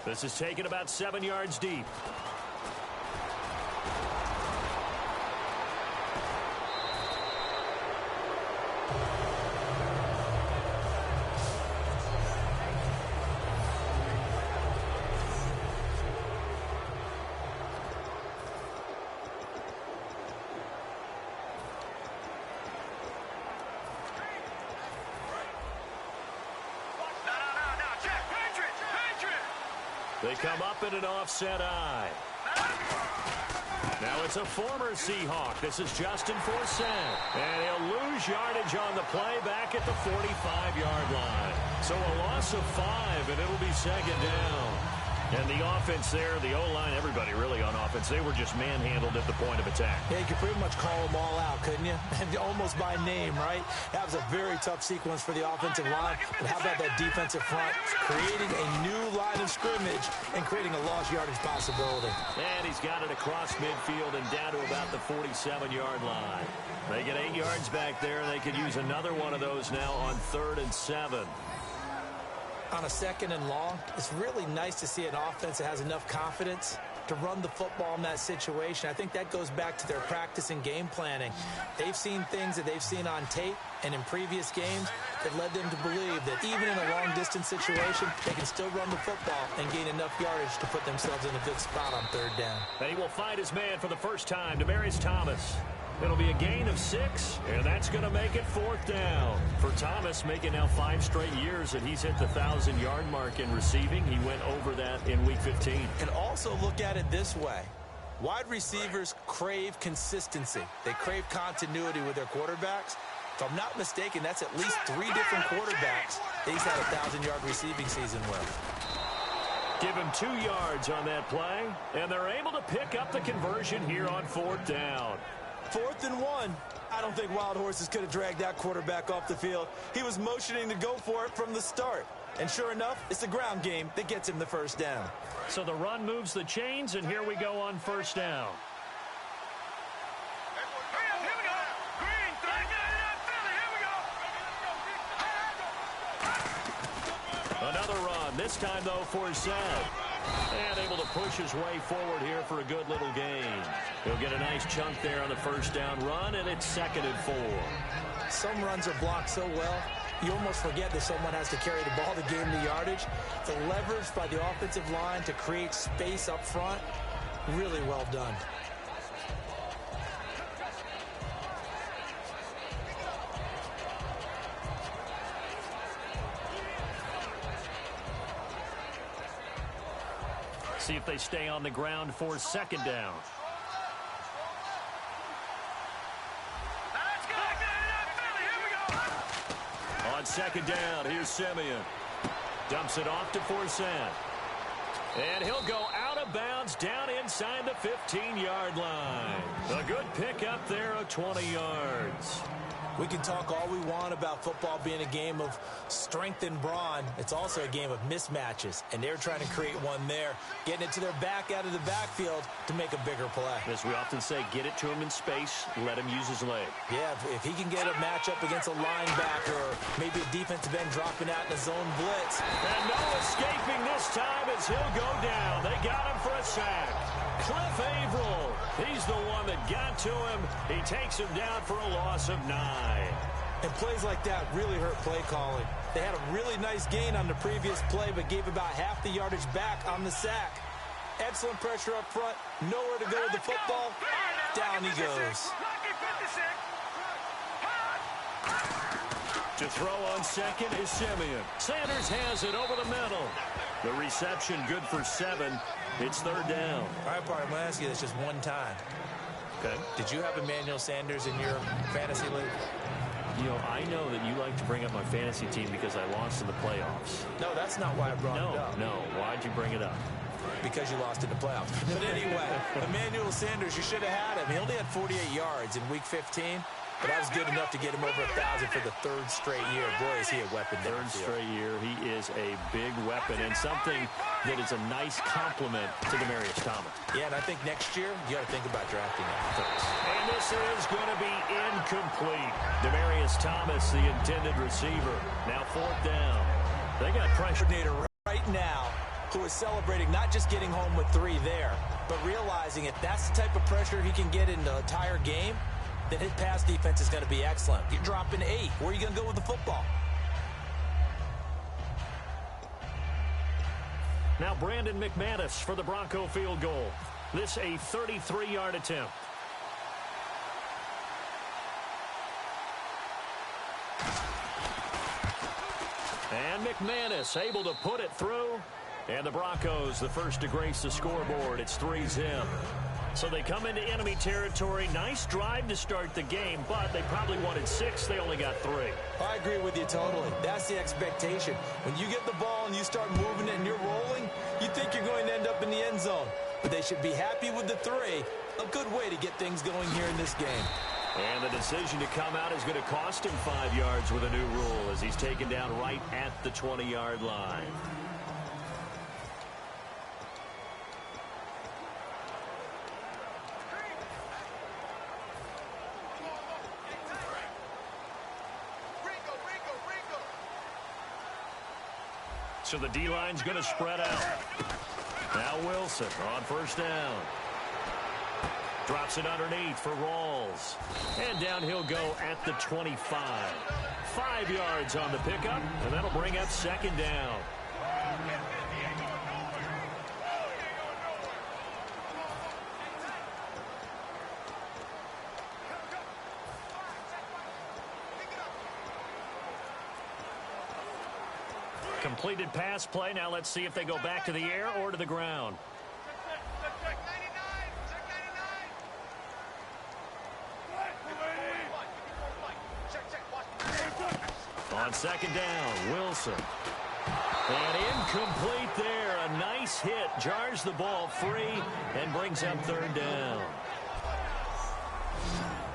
This is taken about 7 yards deep. They come up in an offset eye. Now it's a former Seahawk. This is Justin Forsett. And he'll lose yardage on the play back at the 45-yard line. So a loss of 5, and it'll be second down. And the offense there, the O-line, everybody really on offense, they were just manhandled at the point of attack. Yeah, you could pretty much call them all out, couldn't you? And almost by name, right? That was a very tough sequence for the offensive line. But how about that defensive front creating a new line of scrimmage and creating a lost yardage possibility? And he's got it across midfield and down to about the 47-yard line. They get 8 yards back there. They could use another one of those now on 3rd and 7. On a 2nd and long, it's really nice to see an offense that has enough confidence to run the football in that situation. I think that goes back to their practice and game planning. They've seen things that they've seen on tape and in previous games that led them to believe that even in a long-distance situation, they can still run the football and gain enough yardage to put themselves in a good spot on 3rd down. And he will find his man for the first time, Demaryius Thomas. It'll be a gain of 6, and that's going to make it 4th down. For Thomas, making now 5 straight years that he's hit the 1,000-yard mark in receiving. He went over that in Week 15. And also look at it this way. Wide receivers crave consistency. They crave continuity with their quarterbacks. If I'm not mistaken, that's at least 3 different quarterbacks that he's had a 1,000-yard receiving season with. Give him 2 yards on that play, and they're able to pick up the conversion here on 4th down. 4th and 1. I don't think Wild Horses could have dragged that quarterback off the field. He was motioning to go for it from the start. And sure enough, it's the ground game that gets him the first down. So the run moves the chains, and here we go on 1st down. Another run, this time, though, for Zed. And able to push his way forward here for a good little gain. He'll get a nice chunk there on the 1st down run, and it's 2nd and 4. Some runs are blocked so well, you almost forget that someone has to carry the ball to gain the yardage. The leverage by the offensive line to create space up front, really well done. See if they stay on the ground for 2nd down. On 2nd down, here's Simeon. Dumps it off to Forsett. And he'll go out of bounds down inside the 15-yard line. A good pickup there of 20 yards. We can talk all we want about football being a game of strength and brawn. It's also a game of mismatches, and they're trying to create one there, getting it to their back out of the backfield to make a bigger play. As we often say, get it to him in space, let him use his leg. Yeah, if he can get a matchup against a linebacker or maybe a defensive end dropping out in a zone blitz. And no escaping this time as he'll go down. They got him for a sack. Cliff Averill, he's the one that got to him. He takes him down for a loss of 9. And plays like that really hurt play calling. They had a really nice gain on the previous play, but gave about half the yardage back on the sack. Excellent pressure up front. Nowhere to go with the football. Down he goes. To throw on 2nd is Simeon. Sanders has it over the middle. The reception good for 7. It's 3rd down. All right, Bart, I'm going to ask you this just one time. Okay. Did you have Emmanuel Sanders in your fantasy league? You know, I know that you like to bring up my fantasy team because I lost in the playoffs. No, that's not why I brought it up. No. Why'd you bring it up? Because you lost in the playoffs. But anyway, Emmanuel Sanders, you should have had him. He only had 48 yards in Week 15. But I was good enough to get him over 1,000 for the 3rd straight year. Boy, is he a weapon. 3rd straight year. He is a big weapon and something that is a nice compliment to Demaryius Thomas. Yeah, and I think next year you got to think about drafting him first. And this is going to be incomplete. Demaryius Thomas, the intended receiver. Now 4th down. They got pressure right now. who is celebrating not just getting home with 3 there, but realizing if that's the type of pressure he can get in the entire game, then his pass defense is going to be excellent. You're dropping 8. Where are you going to go with the football? Now Brandon McManus for the Bronco field goal. This a 33-yard attempt. And McManus able to put it through. And the Broncos the first to grace the scoreboard. It's 3-zip. So they come into enemy territory. Nice drive to start the game, but they probably wanted 6. They only got 3. I agree with you totally. That's the expectation. When you get the ball and you start moving it and you're rolling, you think you're going to end up in the end zone. But they should be happy with the 3. A good way to get things going here in this game. And the decision to come out is going to cost him 5 yards with a new rule as he's taken down right at the 20-yard line. So the D-line's going to spread out. Now Wilson on first down. Drops it underneath for Rawls. And down he'll go at the 25. 5 yards on the pickup, and that'll bring up second down. Completed pass play. Now let's see if they go back to the air or to the ground. On second down, Wilson. And incomplete there. A nice hit. Jars the ball free and brings up third down.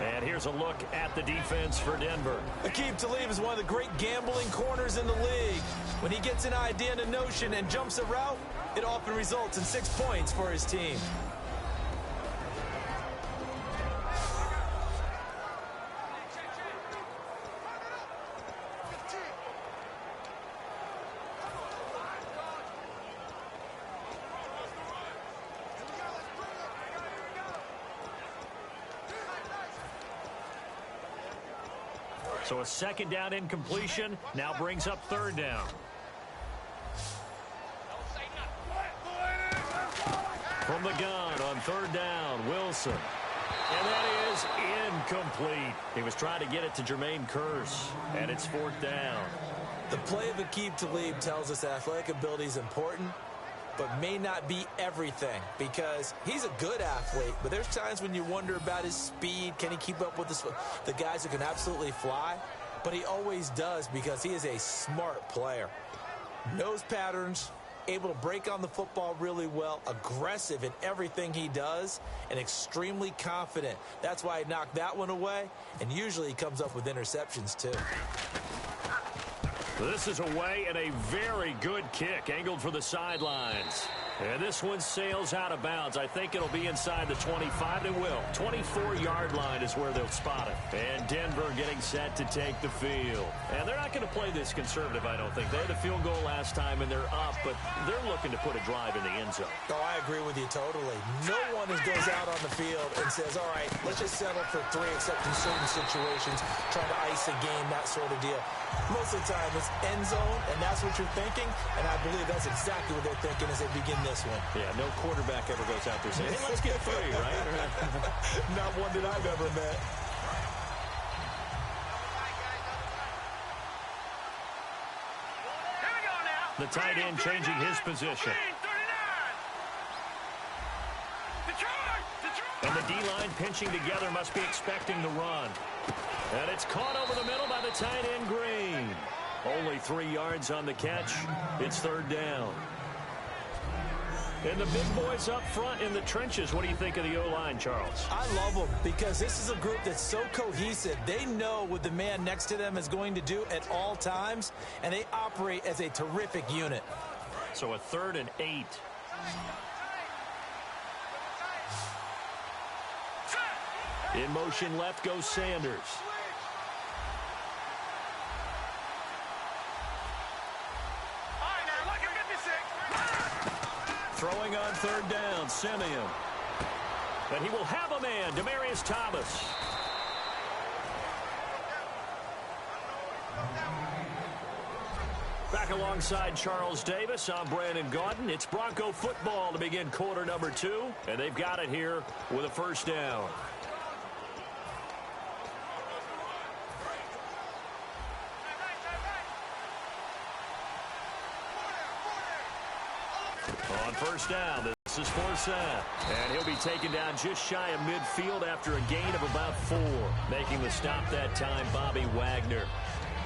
And here's a look at the defense for Denver. Aqib Talib is one of the great gambling corners in the league. When he gets an idea and a notion and jumps a route, it often results in 6 points for his team. So a second down incompletion now brings up third down. From the gun on third down, Wilson. And that is incomplete. He was trying to get it to Jermaine Kearse, and it's fourth down. The play of Aqib Talib tells us that athletic ability is important, but may not be everything, because he's a good athlete, but there's times when you wonder about his speed. Can he keep up with the guys who can absolutely fly? But he always does, because he is a smart player. Knows patterns, able to break on the football really well, aggressive in everything he does, and extremely confident. That's why he knocked that one away, and usually he comes up with interceptions too. This is away and a very good kick angled for the sidelines. And this one sails out of bounds. I think it'll be inside the 25. It will. 24-yard line is where they'll spot it. And Denver getting set to take the field. And they're not going to play this conservative, I don't think. They had a field goal last time, and they're up, but they're looking to put a drive in the end zone. Oh, I agree with you totally. No one goes out on the field and says, all right, let's just settle for 3, except in certain situations, trying to ice a game, that sort of deal. Most of the time, it's end zone, and that's what you're thinking, and I believe that's exactly what they're thinking as they begin this one. Yeah, no quarterback ever goes out there saying, hey, let's get 3, right? Not one that I've ever met. The tight end changing his position. And the D-line pinching together, must be expecting the run. And it's caught over the middle by the tight end, Green. Only 3 yards on the catch. It's third down. And the big boys up front in the trenches. What do you think of the O-line, Charles? I love them because this is a group that's so cohesive. They know what the man next to them is going to do at all times, and they operate as a terrific unit. So a 3rd and 8. In motion left goes Sanders. Throwing on third down, Simeon. And he will have a man, Demaryius Thomas. Back alongside Charles Davis, I'm Brandon Gaudin. It's Bronco football to begin quarter number 2, and they've got it here with a first down. On first down, this is Forsett. And he'll be taken down just shy of midfield after a gain of about 4. Making the stop that time, Bobby Wagner.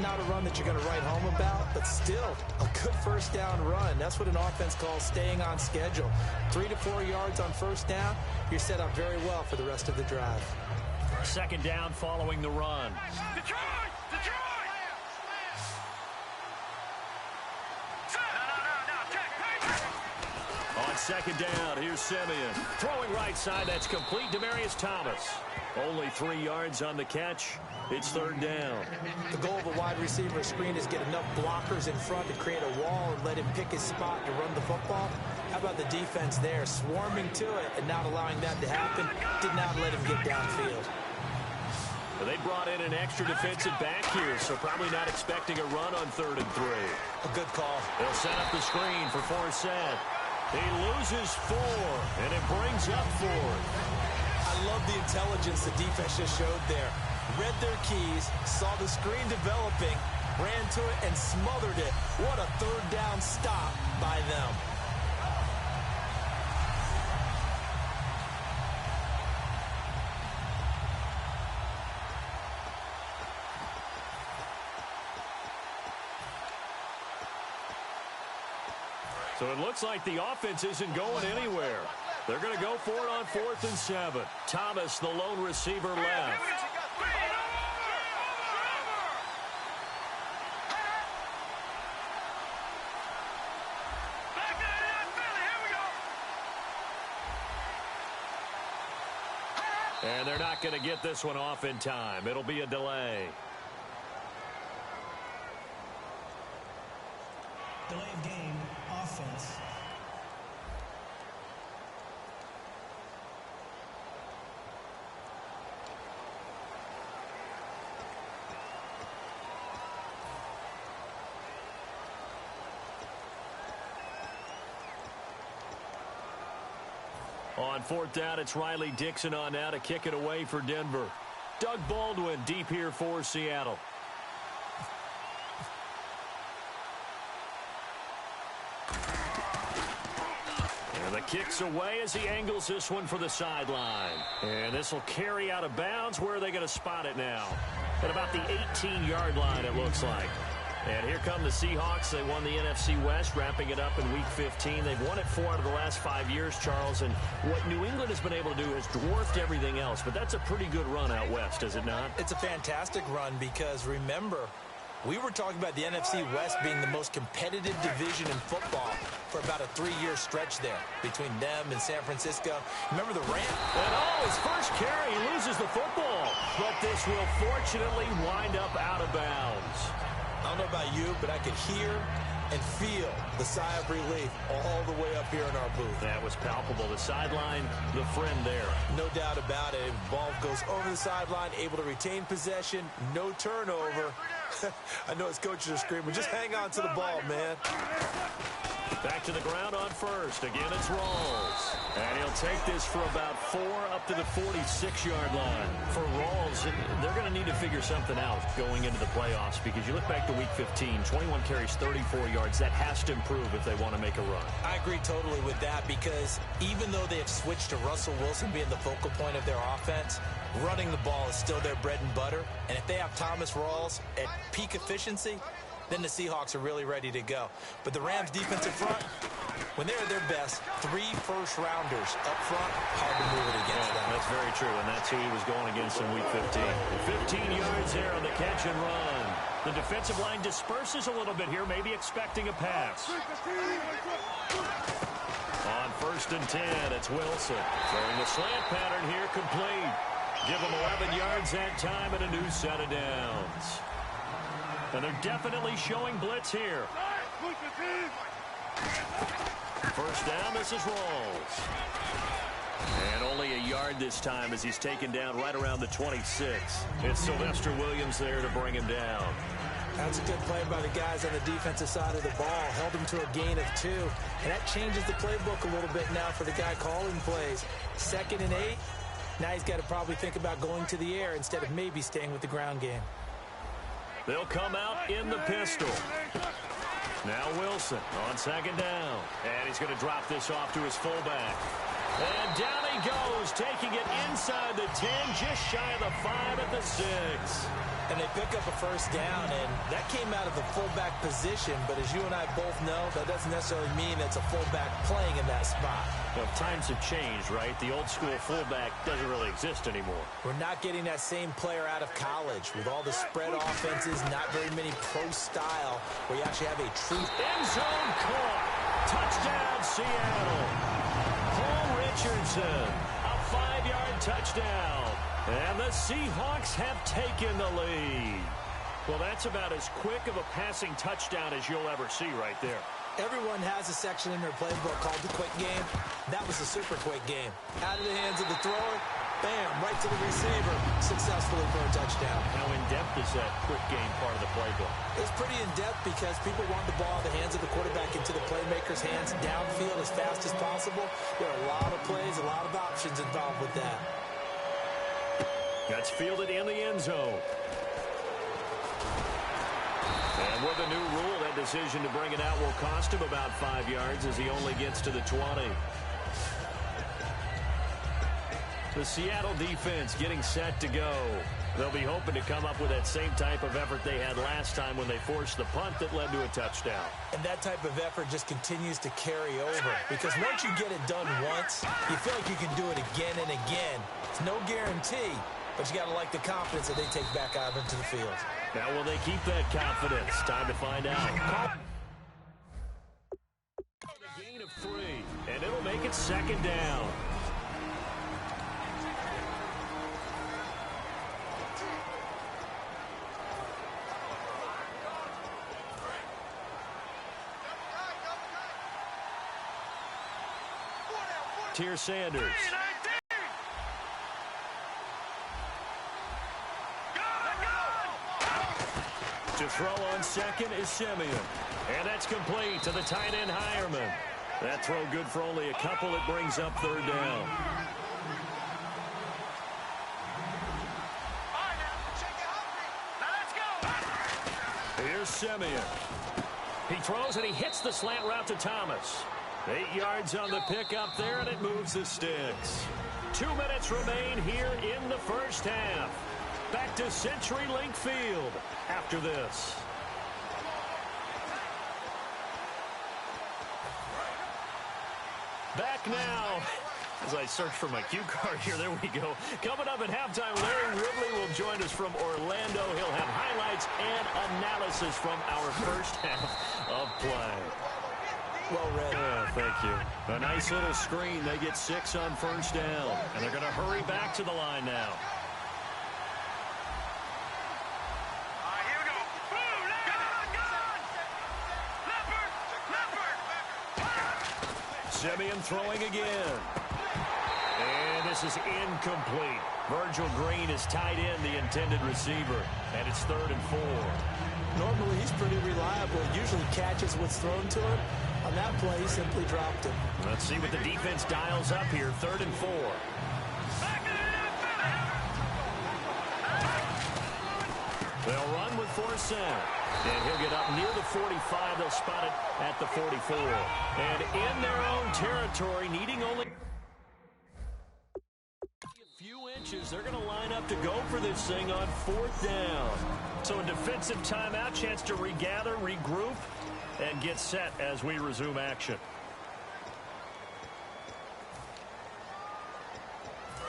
Not a run that you're going to write home about, but still a good first down run. That's what an offense calls staying on schedule. 3 to 4 yards on first down, you're set up very well for the rest of the drive. Second down following the run. Detroit! Detroit! On second down, here's Simeon. Throwing right side, that's complete. Demaryius Thomas. Only 3 yards on the catch. It's third down. The goal of a wide receiver screen is get enough blockers in front to create a wall and let him pick his spot to run the football. How about the defense there, swarming to it and not allowing that to happen? Did not let him get downfield. Well, they brought in an extra defensive back here, so probably not expecting a run on 3rd and 3. A good call. They'll set up the screen for Forsett. He loses 4, and it brings up 4. I love the intelligence the defense just showed there. Read their keys, saw the screen developing, ran to it, and smothered it. What a third down stop by them. So it looks like the offense isn't going anywhere. They're going to go for it on 4th and 7. Thomas, the lone receiver, left. And they're not going to get this one off in time. It'll be a delay. Delay of game, offense. On 4th down, it's Riley Dixon on now to kick it away for Denver. Doug Baldwin deep here for Seattle. And the kick's away as he angles this one for the sideline. And this will carry out of bounds. Where are they going to spot it now? At about the 18-yard line, it looks like. And here come the Seahawks. They won the NFC West, wrapping it up in Week 15. They've won it 4 out of the last 5 years, Charles. And what New England has been able to do has dwarfed everything else. But that's a pretty good run out west, is it not? It's a fantastic run because, remember, we were talking about the NFC West being the most competitive division in football for about a 3-year stretch there between them and San Francisco. Remember the Rams? And his first carry, he loses the football. But this will fortunately wind up out of bounds. I don't know about you, but I could hear and feel the sigh of relief all the way up here in our booth. That was palpable. The sideline, the friend there. No doubt about it. Ball goes over the sideline, able to retain possession, no turnover. I know his coaches are screaming, just hang on to the ball, man. Back to the ground on first. Again, it's Rawls. And he'll take this for about 4 up to the 46-yard line. For Rawls, they're going to need to figure something out going into the playoffs because you look back to Week 15, 21 carries, 34 yards. That has to improve if they want to make a run. I agree totally with that because even though they have switched to Russell Wilson being the focal point of their offense, running the ball is still their bread and butter. And if they have Thomas Rawls at peak efficiency, then the Seahawks are really ready to go. But the Rams' defensive front, when they're at their best, 3 first-rounders up front, hard to move it against them. That's very true, and that's who he was going against in Week 15. 15 yards there on the catch and run. The defensive line disperses a little bit here, maybe expecting a pass. On 1st and 10, it's Wilson. Throwing the slant pattern here, complete. Give him 11 yards that time and a new set of downs. And they're definitely showing blitz here. first down, this is Rawls. And only a yard this time as he's taken down right around the 26. It's Sylvester Williams there to bring him down. That's a good play by the guys on the defensive side of the ball. Held him to a gain of 2. And that changes the playbook a little bit now for the guy calling plays. 2nd and 8. Now he's got to probably think about going to the air instead of maybe staying with the ground game. They'll come out in the pistol. Now Wilson on 2nd down. And he's going to drop this off to his fullback. And down he goes, taking it inside the 10, just shy of the 5 at the 6. And they pick up a first down, and that came out of the fullback position. But as you and I both know, that doesn't necessarily mean it's a fullback playing in that spot. Well, times have changed, right? The old school fullback doesn't really exist anymore. We're not getting that same player out of college with all the spread offenses, not very many pro style, where you actually have a true end zone caught. Touchdown, Seattle. Paul Richardson, a 5-yard touchdown. And the Seahawks have taken the lead. Well, that's about as quick of a passing touchdown as you'll ever see right there. Everyone has a section in their playbook called the quick game. That was a super quick game. Out of the hands of the thrower, bam, right to the receiver, successfully for a touchdown. How in-depth is that quick game part of the playbook? It's pretty in-depth because people want the ball in the hands of the quarterback into the playmaker's hands downfield as fast as possible. There are a lot of plays, a lot of options involved with that. That's fielded in the end zone. And with the new rule, that decision to bring it out will cost him about 5 yards as he only gets to the 20. The Seattle defense getting set to go. They'll be hoping to come up with that same type of effort they had last time when they forced the punt that led to a touchdown. And that type of effort just continues to carry over because once you get it done once, you feel like you can do it again and again. It's no guarantee, but you got to like the confidence that they take back out into the field. Now, will they keep that confidence? Time to find out. A gain of 3, and it'll make it 2nd down. Tier Sanders. To throw on 2nd is Simeon. And that's complete to the tight end Hireman. That throw good for only a couple. It brings up 3rd down. Here's Simeon. He throws and he hits the slant route to Thomas. 8 yards on the pickup there, and it moves the sticks. 2 minutes remain here in the first half. Back to CenturyLink Field after this. Back now. As I search for my cue card here, there we go. Coming up at halftime, Larry Ridley will join us from Orlando. He'll have highlights and analysis from our first half of play. Well read. Thank you. A nice little screen. They get 6 on first down, and they're going to hurry back to the line now. Simeon throwing again. And this is incomplete. Virgil Green is tied in, the intended receiver. And it's 3rd and 4. Normally, he's pretty reliable. Usually catches what's thrown to him. On that play, he simply dropped it. Let's see what the defense dials up here. 3rd and 4. They'll run with Forsett. And he'll get up near the 45. They'll spot it at the 44. And in their own territory, needing only a few inches, they're going to line up to go for this thing on 4th down. So a defensive timeout, chance to regather, regroup, and get set as we resume action.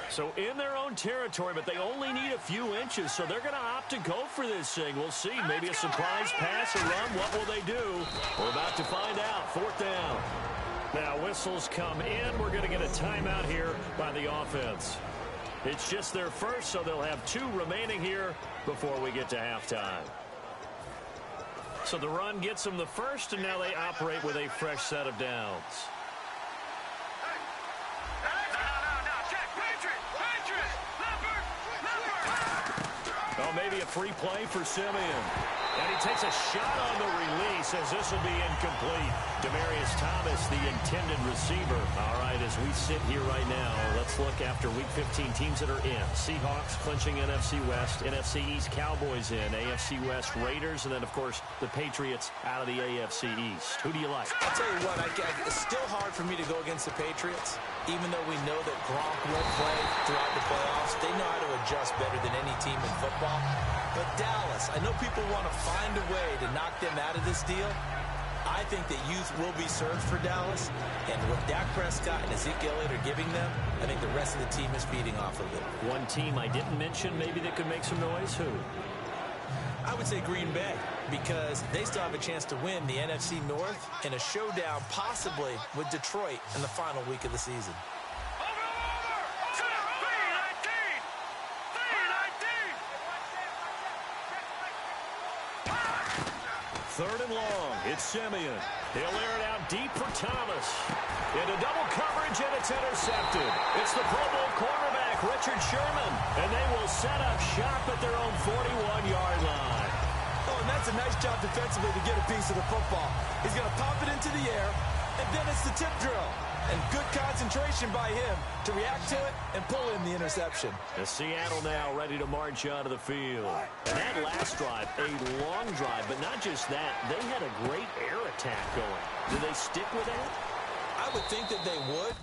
So in their own territory, but they only need a few inches, so they're going to opt to go for this thing. We'll see. Maybe a surprise pass, a run. What will they do? We're about to find out. 4th down. Now whistles come in. We're going to get a timeout here by the offense. It's just their first, so they'll have 2 remaining here before we get to halftime. So the run gets them the first, and now they operate with a fresh set of downs. free play for Simeon. And he takes a shot on the release as this will be incomplete. Demaryius Thomas, the intended receiver. All right, as we sit here right now, let's look after Week 15 teams that are in. Seahawks clinching NFC West, NFC East Cowboys in, AFC West Raiders, and then, of course, the Patriots out of the AFC East. Who do you like? I'll tell you what, it's still hard for me to go against the Patriots, even though we know that Gronk will play throughout the playoffs. They know how to adjust better than any team in football. But Dallas, I know people want to find a way to knock them out of this deal. I think that youth will be served for Dallas, and what Dak Prescott and Ezekiel Elliott are giving them, I think the rest of the team is feeding off of it. One team I didn't mention maybe that could make some noise, who? I would say Green Bay, because they still have a chance to win the NFC North in a showdown possibly with Detroit in the final week of the season. Third and long. It's Simeon. He'll air it out deep for Thomas. Into double coverage, and it's intercepted. It's the Pro Bowl quarterback, Richard Sherman. And they will set up shop at their own 41-yard line. Oh, and that's a nice job defensively to get a piece of the football. He's going to pop it into the air, and then it's the tip drill. And good concentration by him to react to it and pull in the interception. The Seattle now ready to march onto the field. And that last drive, a long drive, but not just that. They had a great air attack going. Do they stick with that? I would think that they would.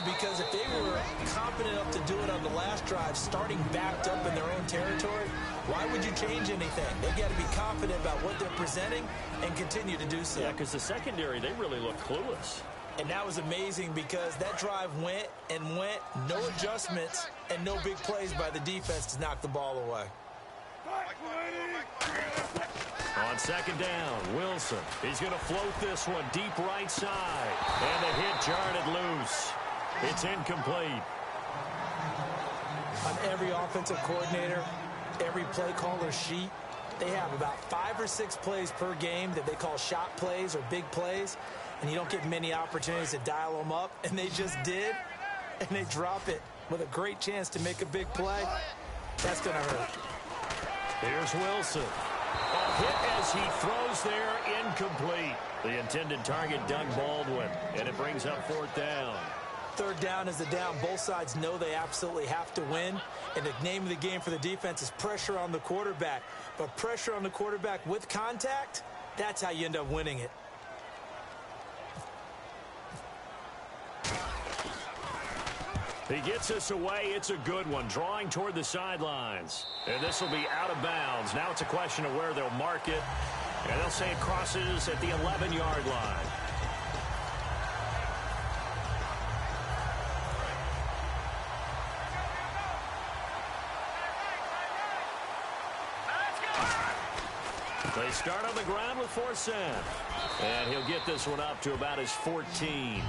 Because if they were confident enough to do it on the last drive, starting backed up in their own territory, why would you change anything? They've got to be confident about what they're presenting and continue to do so. Yeah, because the secondary, they really look clueless. And that was amazing because that drive went and went, no adjustments, and no big plays by the defense to knock the ball away. On second down, Wilson. He's going to float this one deep right side. And the hit jarred it loose. It's incomplete. On every offensive coordinator, every play caller sheet, they have about 5 or 6 plays per game that they call shot plays or big plays, and you don't get many opportunities to dial them up, and they just did, and they drop it with a great chance to make a big play. That's going to hurt. Here's Wilson. A hit as he throws there, incomplete. The intended target, Doug Baldwin, and it brings up fourth down. Third down is the down. Both sides know they absolutely have to win. And the name of the game for the defense is pressure on the quarterback. But pressure on the quarterback with contact, that's how you end up winning it. He gets us away. It's a good one. Drawing toward the sidelines. And this will be out of bounds. Now it's a question of where they'll mark it. And they'll say it crosses at the 11-yard line. They start on the ground with 4 cents. And he'll get this one up to about his 14.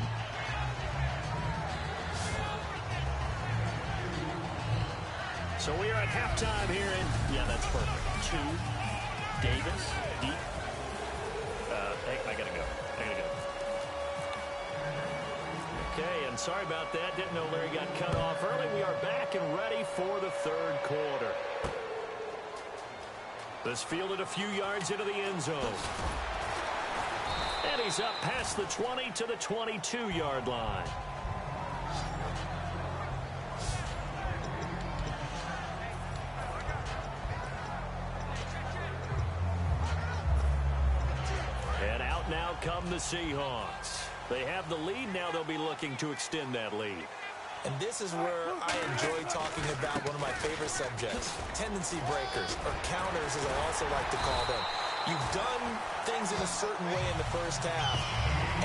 So we are at halftime here in, yeah, that's perfect. 2, Davis, deep. Hey, I gotta go. Okay, and sorry about that. Didn't know Larry got cut off early. We are back and ready for the third quarter. This fielded a few yards into the end zone. And he's up past the 20 to the 22-yard line. And out now come the Seahawks. They have the lead. Now they'll be looking to extend that lead. And this is where I enjoy talking about one of my favorite subjects, tendency breakers, or counters as I also like to call them. You've done things in a certain way in the first half,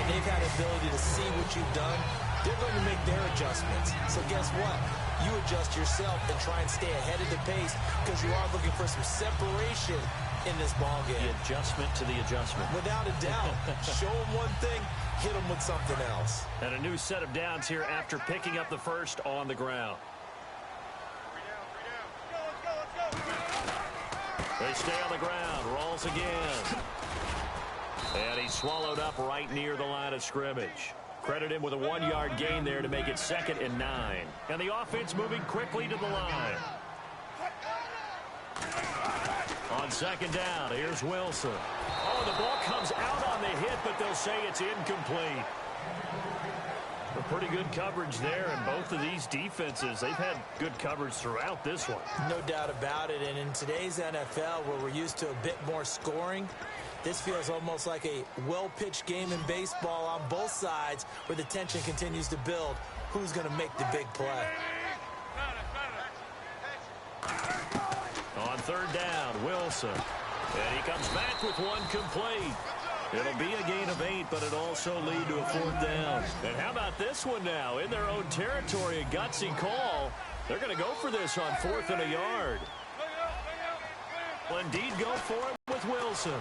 and they've had the ability to see what you've done. They're going to make their adjustments. So guess what? You adjust yourself and try and stay ahead of the pace because you are looking for some separation in this ball game. The adjustment to the adjustment. Without a doubt. Show them one thing, hit them with something else. And a new set of downs here after picking up the first on the ground. They stay on the ground. Rolls again. And he's swallowed up right near the line of scrimmage. Credit him with a 1-yard gain there to make it 2nd and 9. And the offense moving quickly to the line. On 2nd down, here's Wilson. Oh, the ball comes out on the hit, but they'll say it's incomplete. A pretty good coverage there, and both of these defenses, they've had good coverage throughout this one. No doubt about it, and in today's NFL, where we're used to a bit more scoring, this feels almost like a well-pitched game in baseball on both sides where the tension continues to build. Who's going to make the big play? On 3rd down, Wilson. And he comes back with one complete. It'll be a gain of 8, but it'll also lead to a 4th down. And how about this one now? In their own territory, a gutsy call. They're going to go for this on 4th and a yard. Will indeed go for it with Wilson.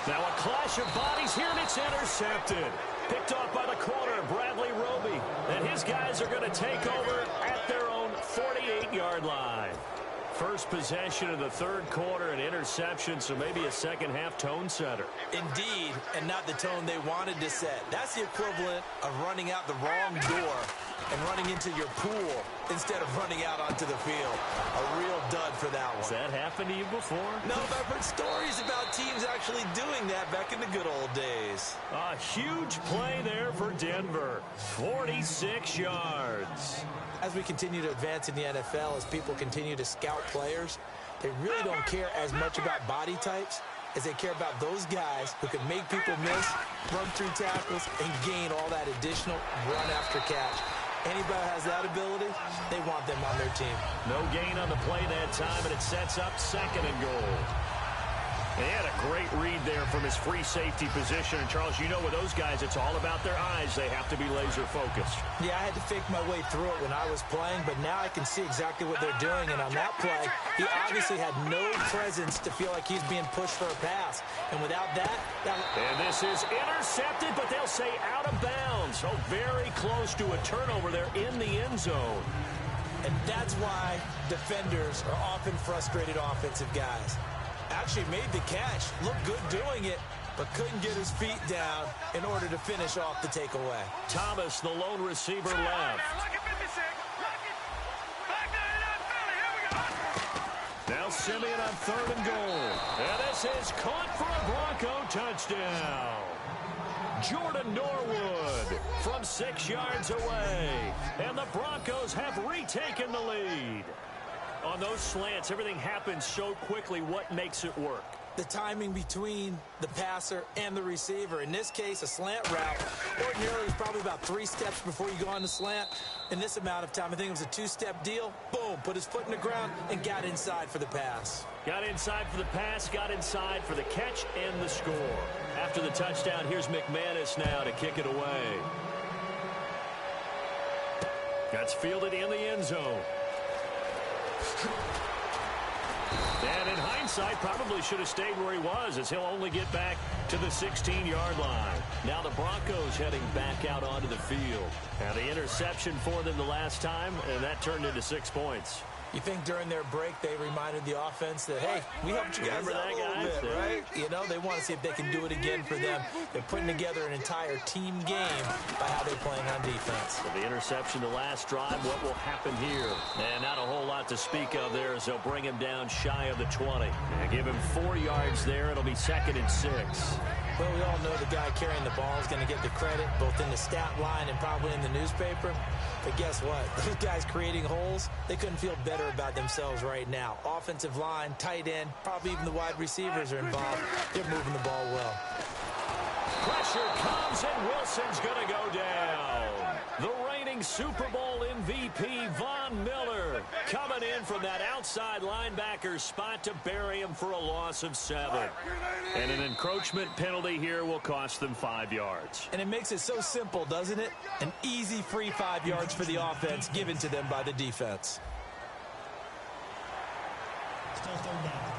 Now a clash of bodies here, and it's intercepted. Picked off by the corner, Bradley Roby. And his guys are going to take over at their own 48-yard line. First possession of the 3rd quarter, an interception, so maybe a second-half tone setter. Indeed, and not the tone they wanted to set. That's the equivalent of running out the wrong door and running into your pool instead of running out onto the field. A real dud for that one. Has that happened to you before? No, but I've heard stories about teams actually doing that back in the good old days. A huge play there for Denver. 46 yards. As we continue to advance in the NFL, as people continue to scout players, they really don't care as much about body types as they care about those guys who can make people miss, run through tackles, and gain all that additional run after catch. Anybody who has that ability, they want them on their team. No gain on the play that time, and it sets up 2nd and goal. They had a great read there from his free safety position. And, Charles, you know with those guys, it's all about their eyes. They have to be laser-focused. Yeah, I had to fake my way through it when I was playing, but now I can see exactly what they're doing. And on that play, he obviously had no presence to feel like he's being pushed for a pass. And without that... And this is intercepted, but they'll say out of bounds. So very close to a turnover there in the end zone. And that's why defenders are often frustrated offensive guys. Actually made the catch, looked good doing it, but couldn't get his feet down in order to finish off the takeaway. Thomas, the lone receiver, left. Now Simeon on 3rd and goal. And this is caught for a Bronco touchdown. Jordan Norwood from 6 yards away. And the Broncos have retaken the lead. On those slants, everything happens so quickly. What makes it work? The timing between the passer and the receiver. In this case, a slant route. Ordinarily, it's probably about 3 steps before you go on the slant. In this amount of time, I think it was a 2-step deal. Boom, put his foot in the ground and got inside for the pass. Got inside for the pass, got inside for the catch and the score. After the touchdown, here's McManus now to kick it away. That's fielded in the end zone. And in hindsight, probably should have stayed where he was, as he'll only get back to the 16-yard line. Now the Broncos heading back out onto the field. Now the interception for them the last time, and that turned into 6 points. You think during their break they reminded the offense that, hey, we helped you guys out a little bit, right? You know, they want to see if they can do it again for them. They're putting together an entire team game by how they're playing on defense. So the interception the last drive, what will happen here? And not a whole lot to speak of there as they'll bring him down shy of the 20. And give him 4 yards there. It'll be 2nd and 6. Well, we all know the guy carrying the ball is going to get the credit, both in the stat line and probably in the newspaper. But guess what? Those guys creating holes, they couldn't feel better about themselves right now. Offensive line, tight end, probably even the wide receivers are involved. They're moving the ball well. Pressure comes, and Wilson's going to go down. The reigning Super Bowl MVP, Von Miller, coming in from that outside linebacker spot to bury him for a loss of 7. And an encroachment penalty here will cost them 5 yards. And it makes it so simple, doesn't it? An easy free 5 yards for the offense given to them by the defense. Still 3rd down.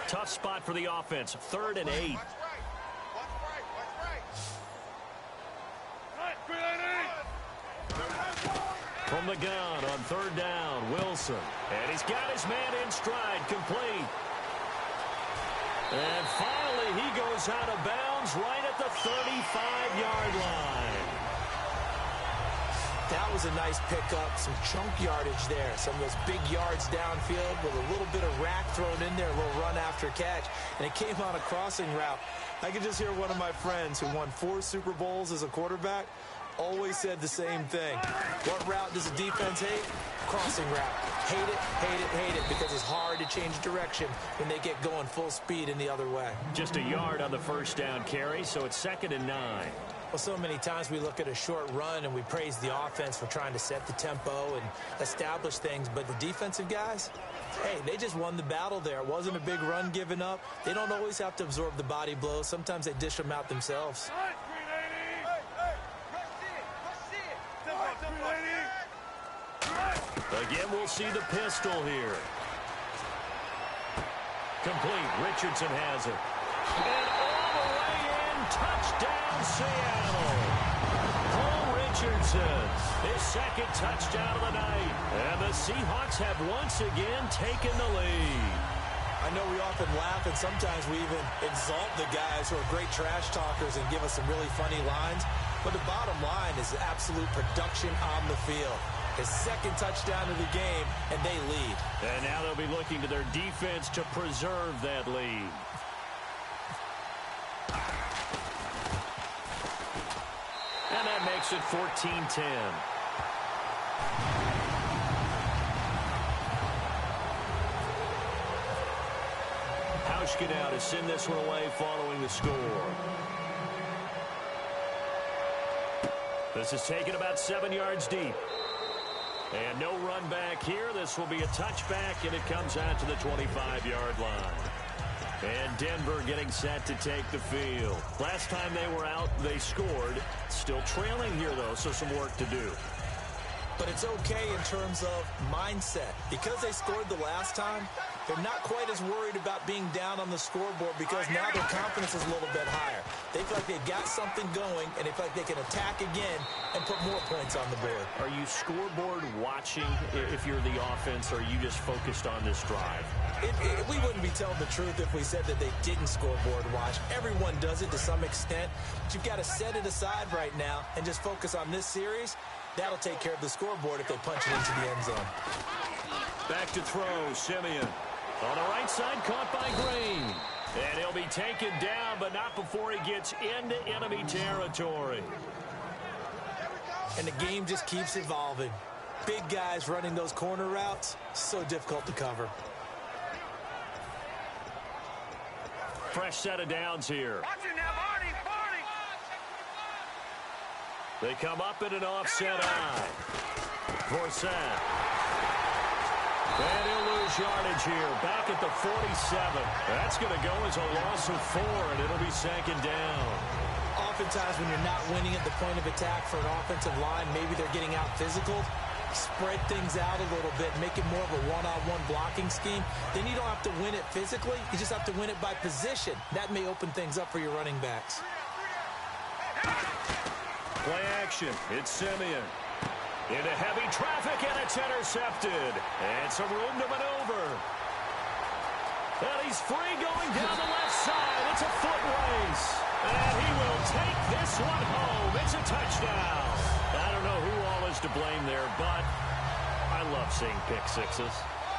Tough spot for the offense. 3rd and 8. From the gun on 3rd down, Wilson. And he's got his man in stride, complete. And finally, he goes out of bounds right at the 35-yard line. That was a nice pickup, some chunk yardage there. Some of those big yards downfield with a little bit of rack thrown in there, a little run after catch. And it came on a crossing route. I could just hear one of my friends who won 4 Super Bowls as a quarterback always said the same thing. What route does the defense hate? Crossing route. Hate it, hate it, hate it, because it's hard to change direction when they get going full speed in the other way. Just a yard on the first down carry, so it's 2nd and 9. Well, so many times we look at a short run and we praise the offense for trying to set the tempo and establish things, but the defensive guys, hey, they just won the battle there. It wasn't a big run given up. They don't always have to absorb the body blows. Sometimes they dish them out themselves. Again, we'll see the pistol here. Complete. Richardson has it. And all the way in, touchdown, Seattle. Paul Richardson, his 2nd touchdown of the night. And the Seahawks have once again taken the lead. I know we often laugh, and sometimes we even exalt the guys who are great trash talkers and give us some really funny lines. But the bottom line is absolute production on the field. His 2nd touchdown of the game, and they lead. And now they'll be looking to their defense to preserve that lead. And that makes it 14-10. Hauschka now to send this one away following the score. This is taken about 7 yards deep. And no run back here. This will be a touchback, and it comes out to the 25-yard line. And Denver getting set to take the field. Last time they were out, they scored. Still trailing here, though, so some work to do. But it's okay in terms of mindset. Because they scored the last time, they're not quite as worried about being down on the scoreboard because now their confidence is a little bit higher. They feel like they've got something going, and they feel like they can attack again and put more points on the board. Are you scoreboard watching if you're the offense, or are you just focused on this drive? We wouldn't be telling the truth if we said that they didn't scoreboard watch. Everyone does it to some extent, but you've got to set it aside right now and just focus on this series. That'll take care of the scoreboard if they punch it into the end zone. Back to throw, Simeon. On the right side, caught by Green. And he'll be taken down, but not before he gets into enemy territory. And the game just keeps evolving. Big guys running those corner routes, so difficult to cover. Fresh set of downs here. They come up in an offset eye. Forsett. And he'll lose yardage here. Back at the 47. That's going to go as a loss of 4, and it'll be 2nd down. Oftentimes when you're not winning at the point of attack for an offensive line, maybe they're getting out physical. Spread things out a little bit, make it more of a one-on-one blocking scheme. Then you don't have to win it physically. You just have to win it by position. That may open things up for your running backs. Play action. It's Simeon. Into heavy traffic, and it's intercepted. And some room to maneuver. And he's free going down the left side. It's a foot race. And he will take this one home. It's a touchdown. I don't know who all is to blame there, but I love seeing pick sixes.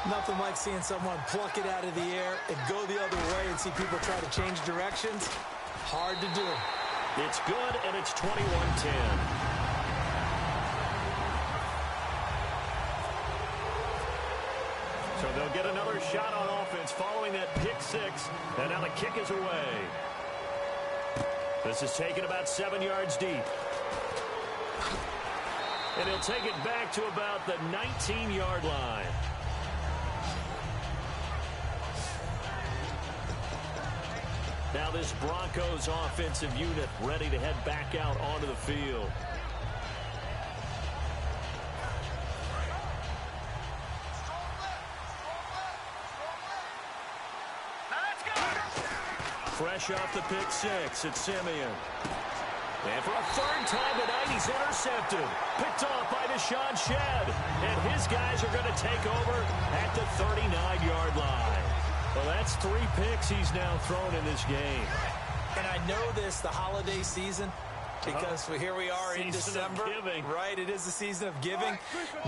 Nothing like seeing someone pluck it out of the air and go the other way and see people try to change directions. Hard to do. It's good, and it's 21-10. So they'll get another shot on offense following that pick six, and now the kick is away. This is taken about 7 yards deep. And he'll take it back to about the 19-yard line. Now this Broncos offensive unit ready to head back out onto the field. Fresh off the pick six, it's Simeon. And for a third time tonight, he's intercepted. Picked off by Deshaun Shedd. And his guys are going to take over at the 39-yard line. Well, that's 3 picks he's now thrown in this game. And I know this, the holiday season, because here we are in December. Right, it is the season of giving.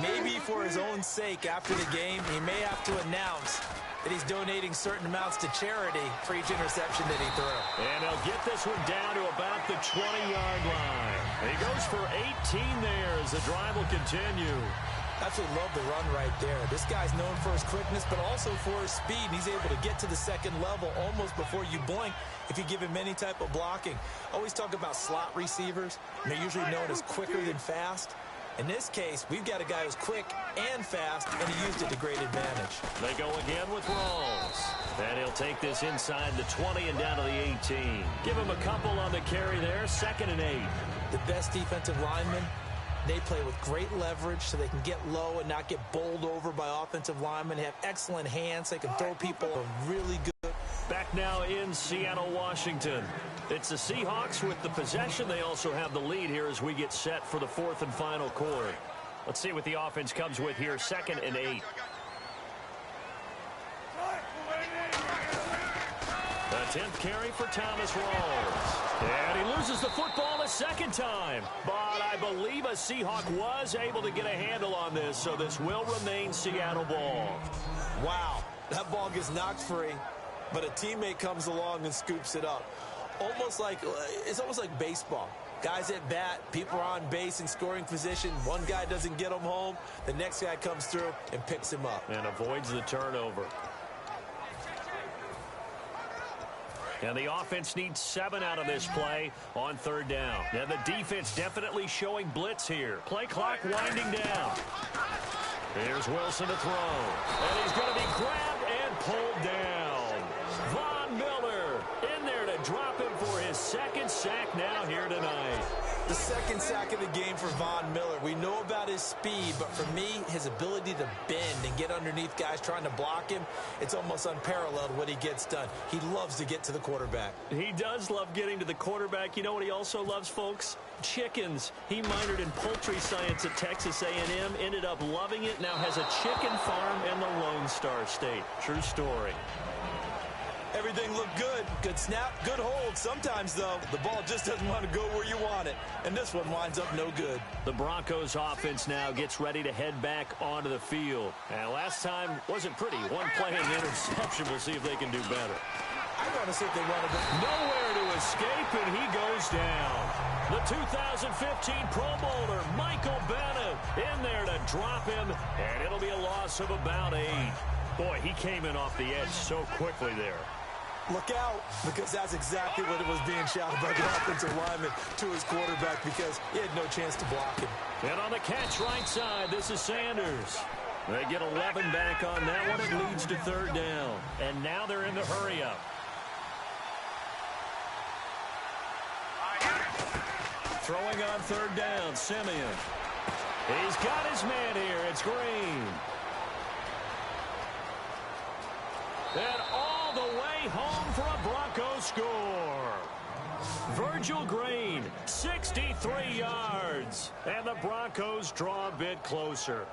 Maybe for his own sake after the game, he may have to announce that he's donating certain amounts to charity for each interception that he threw. And he'll get this one down to about the 20-yard line. He goes for 18 there as the drive will continue. Absolutely love the run right there. This guy's known for his quickness, but also for his speed. He's able to get to the second level almost before you blink if you give him any type of blocking. Always talk about slot receivers, and they're usually known as quicker than fast. In this case, we've got a guy who's quick and fast, and he used it to great advantage. They go again with Rawls. And he'll take this inside the 20 and down to the 18. Give him a couple on the carry there, 2nd and 8. The best defensive linemen, they play with great leverage so they can get low and not get bowled over by offensive linemen. They have excellent hands. They can throw people really good. Back now in Seattle, Washington. It's the Seahawks with the possession. They also have the lead here as we get set for the 4th and final quarter. Let's see what the offense comes with here, 2nd and 8. The 10th carry for Thomas Rawls. And he loses the football a second time. But I believe a Seahawk was able to get a handle on this, so this will remain Seattle ball. Wow, that ball gets knocked free, but a teammate comes along and scoops it up. It's almost like baseball. Guys at bat, people are on base in scoring position. One guy doesn't get him home. The next guy comes through and picks him up. And avoids the turnover. And the offense needs 7 out of this play on 3rd down. And the defense definitely showing blitz here. Play clock winding down. Here's Wilson to throw. And he's going to be grabbed and pulled down. Von Miller in there to drop him for his 2nd sack now here tonight. The 2nd sack of the game for Von Miller. We know about his speed, but for me, his ability to bend and get underneath guys trying to block him, it's almost unparalleled what he gets done. He loves to get to the quarterback. He does love getting to the quarterback. You know what he also loves, folks? Chickens. He minored in poultry science at Texas A&M, ended up loving it, now has a chicken farm in the Lone Star State. True story. Everything looked good. Good snap, good hold. Sometimes, though, the ball just doesn't want to go where you want it. And this one winds up no good. The Broncos offense now gets ready to head back onto the field. And last time wasn't pretty. One play and interception. We'll see if they can do better. I want to see if they want to go. Nowhere to escape, and he goes down. The 2015 Pro Bowler, Michael Bennett, in there to drop him. And it'll be a loss of about 8. Boy, he came in off the edge so quickly there. Look out, because that's exactly what it was being shouted by the offensive lineman to his quarterback, because he had no chance to block him. And on the catch right side, this is Sanders. They get 11 back on that one. It leads to 3rd down. And now they're in the hurry-up. Throwing on 3rd down, Simeon. He's got his man here. It's Green. And all the way home for a Broncos score. Virgil Green, 63 yards. And the Broncos draw a bit closer.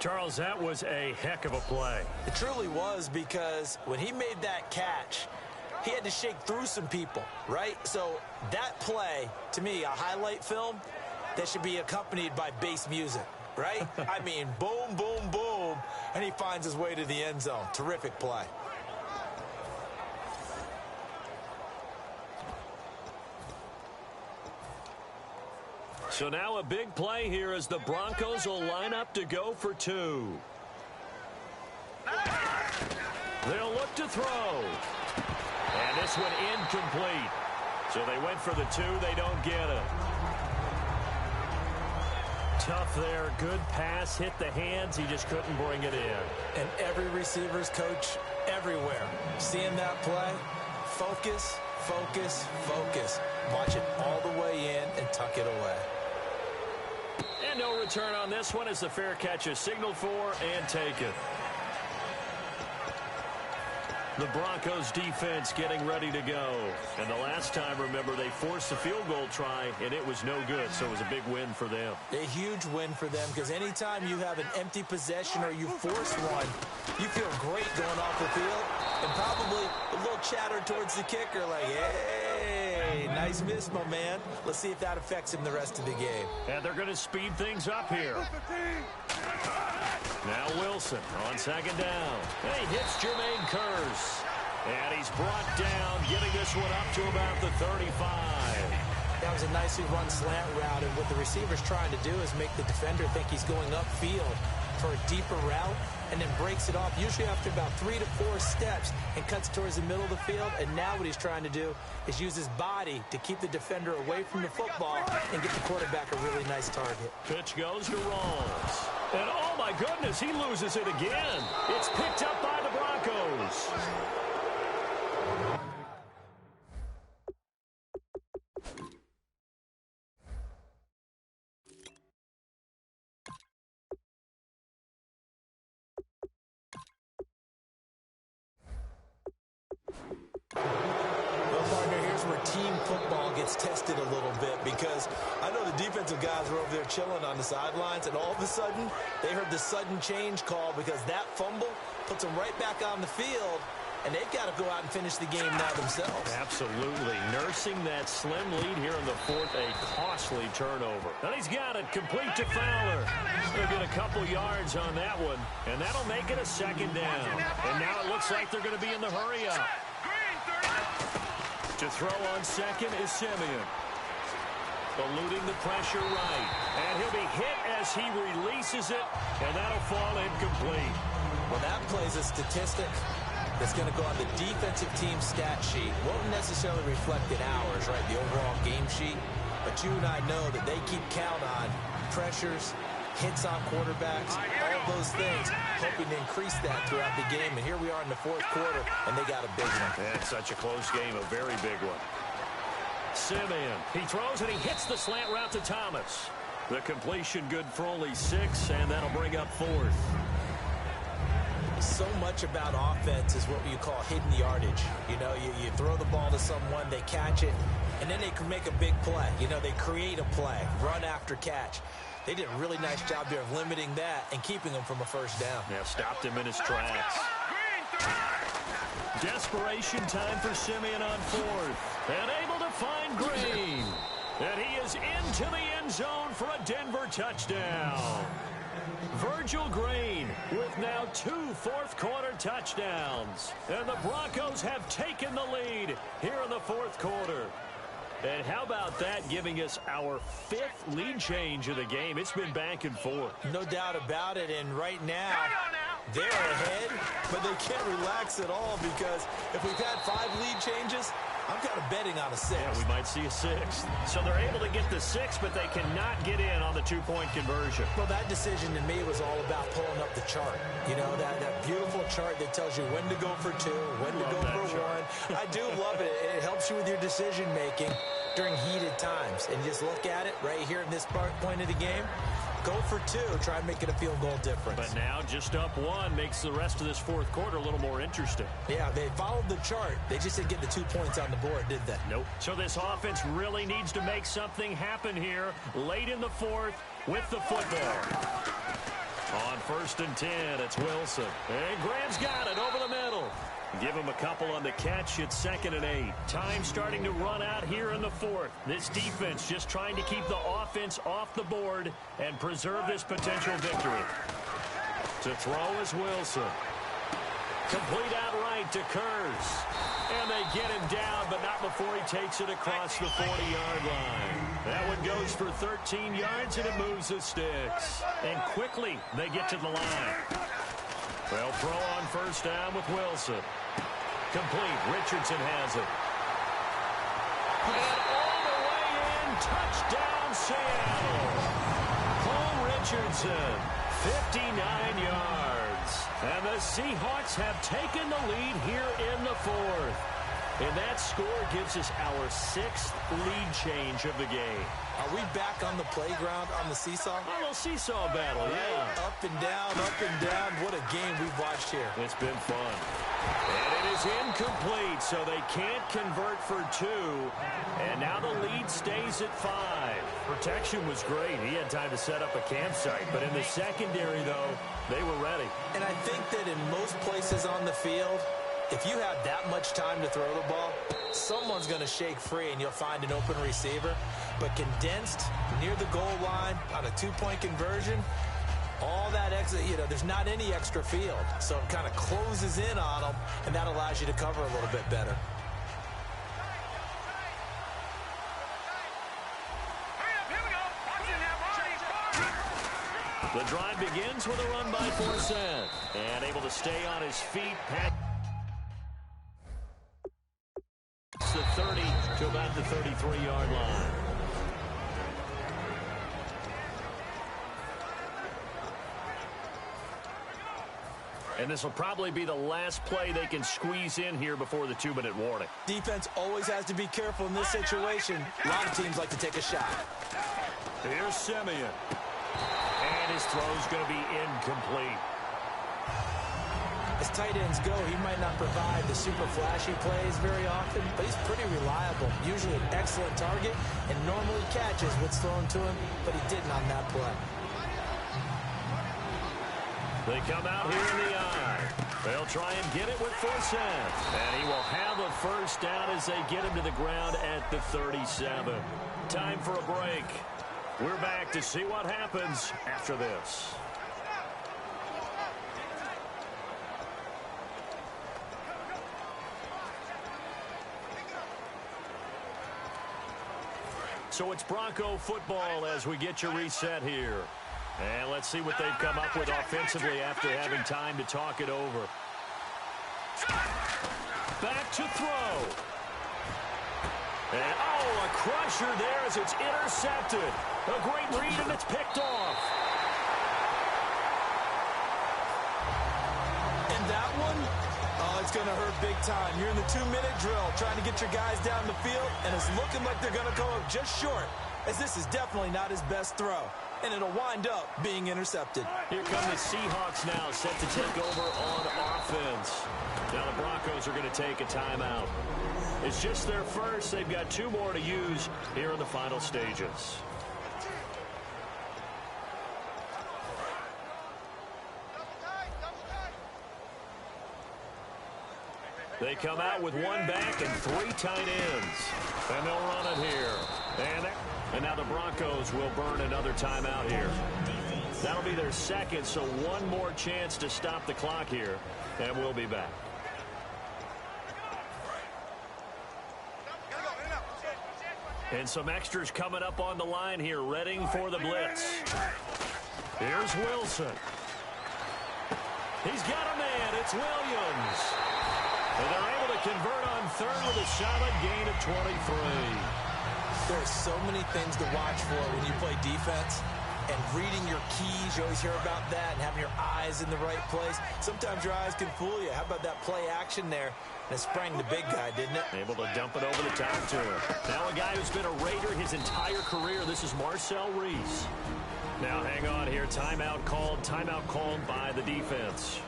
Charles, that was a heck of a play. It truly was, because when he made that catch, he had to shake through some people, right? So that play, to me, a highlight film that should be accompanied by bass music, right? I mean, boom, boom, boom, and he finds his way to the end zone. Terrific play. So now a big play here as the Broncos will line up to go for 2. They'll look to throw. And this one incomplete. So they went for the 2. They don't get it. Tough there. Good pass. Hit the hands. He just couldn't bring it in. And every receiver's coach everywhere, seeing that play, focus, focus, focus. Watch it all the way in and tuck it away. And no return on this one as the fair catch is signaled for and taken. The Broncos defense getting ready to go. And the last time, remember, they forced a field goal try, and it was no good, so it was a big win for them. A huge win for them, because anytime you have an empty possession or you force one, you feel great going off the field and chatter towards the kicker like, hey, nice miss, my man. Let's see if that affects him the rest of the game. And they're going to speed things up here. Now Wilson on second down. And he hits Jermaine Kearse. And he's brought down, getting this one up to about the 35. That was a nicely run slant route, and what the receiver's trying to do is make the defender think he's going upfield for a deeper route, and then breaks it off, usually after about 3 to 4 steps, and cuts towards the middle of the field. And now what he's trying to do is use his body to keep the defender away from the football and get the quarterback a really nice target. Pitch goes to Rawls. And oh my goodness, he loses it again. It's picked up by the Broncos. Team football gets tested a little bit, because I know the defensive guys were over there chilling on the sidelines, and all of a sudden they heard the sudden change call, because that fumble puts them right back on the field, and they've got to go out and finish the game now themselves. Absolutely. Nursing that slim lead here in the fourth, a costly turnover. And he's got it complete to Fowler. They'll get a couple yards on that one, and that'll make it a second down. And now it looks like they're going to be in the hurry-up. To throw on second is Simeon. Eluding the pressure right. And he'll be hit as he releases it, and that'll fall incomplete. Well, that plays a statistic that's going to go on the defensive team stat sheet. Won't necessarily reflect in ours, right, the overall game sheet. But you and I know that they keep count on pressures, hits on quarterbacks, all those things, hoping to increase that throughout the game. And here we are in the fourth quarter, and they got a big one. That's such a close game, a very big one. Simeon, he throws and he hits the slant route to Thomas. The completion good for only 6, and that'll bring up fourth. So much about offense is what you call hidden yardage. You know, you throw the ball to someone, they catch it, and then they can make a big play. You know, they create a play, run after catch. They did a really nice job there of limiting that and keeping him from a first down. Yeah, stopped him in his tracks. Desperation time for Simeon on fourth. And able to find Green. And he is into the end zone for a Denver touchdown. Virgil Green with now 2 fourth-quarter touchdowns. And the Broncos have taken the lead here in the fourth quarter. And how about that, giving us our 5th lead change of the game? It's been back and forth. No doubt about it, and right now, they're ahead, but they can't relax at all, because if we've had 5 lead changes, I'm kind of betting on a 6th. Yeah, we might see a 6th. So they're able to get the 6, but they cannot get in on the 2-point conversion. Well, that decision to me was all about pulling up the chart. You know, that beautiful chart that tells you when to go for 2, when to go for 1. I do love it. It helps you with your decision-making during heated times. And just look at it right here in this point of the game. Go for 2. Try and make it a field goal difference. But now just up 1 makes the rest of this fourth quarter a little more interesting. Yeah, they followed the chart. They just didn't get the 2 points on the board, did they? Nope. So this offense really needs to make something happen here late in the fourth with the football. On 1st and 10, it's Wilson. And Graham's got it over the middle. Give him a couple on the catch. It's 2nd and 8. Time starting to run out here in the fourth. This defense just trying to keep the offense off the board and preserve this potential victory. To throw is Wilson. Complete outright to Kearse. And they get him down, but not before he takes it across the 40-yard line. That one goes for 13 yards, and it moves the sticks. And quickly, they get to the line. They'll throw on 1st down with Wilson. Complete. Richardson has it. And all the way in. Touchdown, Seattle. Paul Richardson, 59 yards. And the Seahawks have taken the lead here in the fourth. And that score gives us our 6th lead change of the game. Are we back on the playground on the seesaw? A little seesaw battle, yeah. Up and down, up and down. What a game we've watched here. It's been fun. And it is incomplete, so they can't convert for 2. And now the lead stays at 5. Protection was great. He had time to set up a campsite. But in the secondary, though, they were ready. And I think that in most places on the field, If you have that much time to throw the ball, someone's going to shake free and you'll find an open receiver. But condensed near the goal line on a two-point conversion, all that extra, there's not any extra field. So it kind of closes in on them, and that allows you to cover a little bit better. The drive begins with a run by Forsett, and able to stay on his feet. The 30 to about the 33-yard line. And this will probably be the last play they can squeeze in here before the 2-minute warning. Defense always has to be careful in this situation. A lot of teams like to take a shot. Here's Simeon. And his throw's going to be incomplete. As tight ends go, he might not provide the super flashy plays very often, but he's pretty reliable. Usually an excellent target and normally catches what's thrown to him, but he didn't on that play. They come out here in the eye. They'll try and get it with Forsett. And he will have a first down as they get him to the ground at the 37. Time for a break. We're back to see what happens after this. So it's Bronco football as we get you reset here. And let's see what they've come up with offensively after having time to talk it over. Back to throw. And, a crusher there as it's intercepted. A great read, and it's picked off. And that one, it's going to hurt big time. You're in the 2-minute drill trying to get your guys down the field, and it's looking like they're going to come up just short, as this is definitely not his best throw. And it'll wind up being intercepted. Here come the Seahawks now, set to take over on offense. Now the Broncos are going to take a timeout. It's just their first. They've got 2 more to use here in the final stages. They come out with 1 back and 3 tight ends. And they'll run it here. And now the Broncos will burn another timeout here. That'll be their second, so 1 more chance to stop the clock here. And we'll be back. And some extras coming up on the line here, readying for the blitz. Here's Wilson. He's got a man. It's Williams. And they're able to convert on third with a solid gain of 23. There are so many things to watch for when you play defense. And reading your keys, you always hear about that, and having your eyes in the right place. Sometimes your eyes can fool you. How about that play action there? And it sprang the big guy, didn't it? Able to dump it over the top to him. Now a guy who's been a Raider his entire career. This is Marcel Reese. Now hang on here. Timeout called by the defense.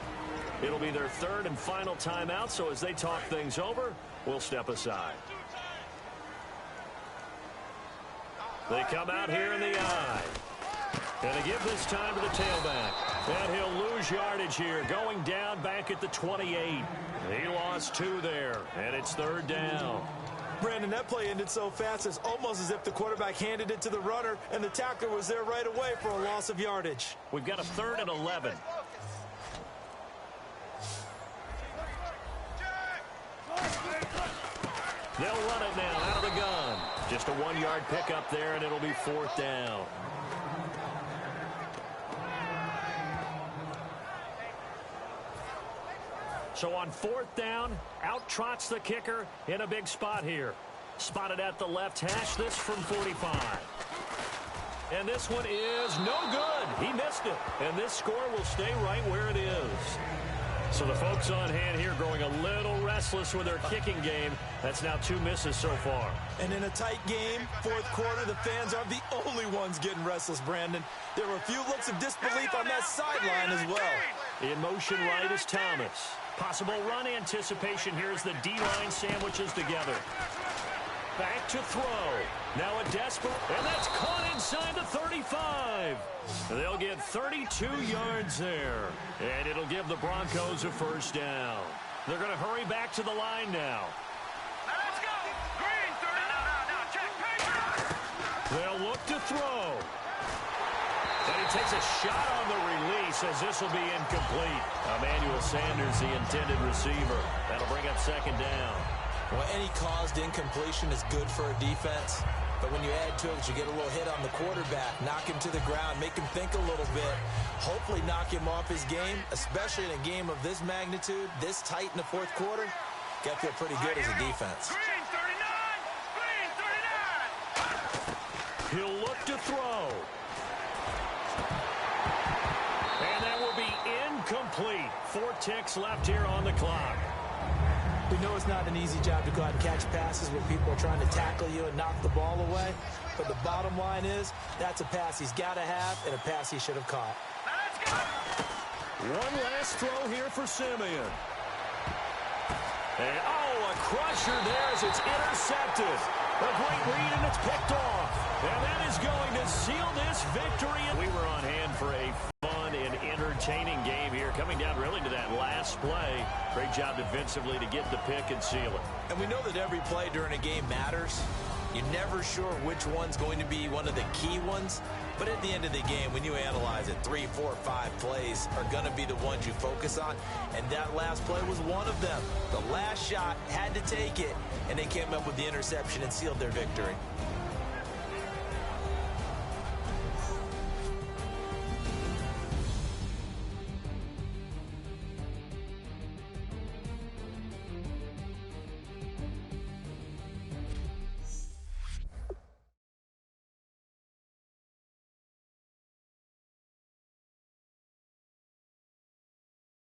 It'll be their 3rd and final timeout, so as they talk things over, we'll step aside. They come out here in the eye. Going to give this time to the tailback. And he'll lose yardage here, going down back at the 28. He lost 2 there, and it's 3rd down. Brandon, that play ended so fast, it's almost as if the quarterback handed it to the runner, and the tackler was there right away for a loss of yardage. We've got a 3rd and 11. They'll run it now out of the gun. Just a 1-yard pickup there, and it'll be 4th down. So on 4th down, out trots the kicker in a big spot here. Spotted at the left hash, this from 45. And this one is no good. He missed it. And this score will stay right where it is. So the folks on hand here growing a little restless with their kicking game. That's now 2 misses so far. And in a tight game, 4th quarter, the fans are the only ones getting restless, Brandon. There were a few looks of disbelief on that sideline as well. In motion right is Thomas. Possible run anticipation here as the D-line sandwiches together. Back to throw. Now a desperate, and that's caught inside the 35. They'll get 32 yards there, and it'll give the Broncos a first down. They're going to hurry back to the line now. Let's go. Green, 30. No. Check paper. They'll look to throw. And he takes a shot on the release as this will be incomplete. Emmanuel Sanders, the intended receiver. That'll bring up second down. Well, any caused incompletion is good for a defense. But when you add to it, you get a little hit on the quarterback, knock him to the ground, make him think a little bit, hopefully knock him off his game, especially in a game of this magnitude, this tight in the fourth quarter. Got to feel pretty good as a defense. Green, 39. He'll look to throw. And that will be incomplete. 4 ticks left here on the clock. We know it's not an easy job to go out and catch passes when people are trying to tackle you and knock the ball away. But the bottom line is, that's a pass he's got to have and a pass he should have caught. Let's go. One last throw here for Simeon. And, a crusher there as it's intercepted. A great read, and it's picked off. And that is going to seal this victory. We were on hand for a fun and entertaining game here, coming down really to that last play. Great job defensively to get the pick and seal it. And we know that every play during a game matters. You're never sure which one's going to be one of the key ones. But at the end of the game, when you analyze it, 3, 4, 5 plays are going to be the ones you focus on. And that last play was one of them. The last shot had to take it, and they came up with the interception and sealed their victory.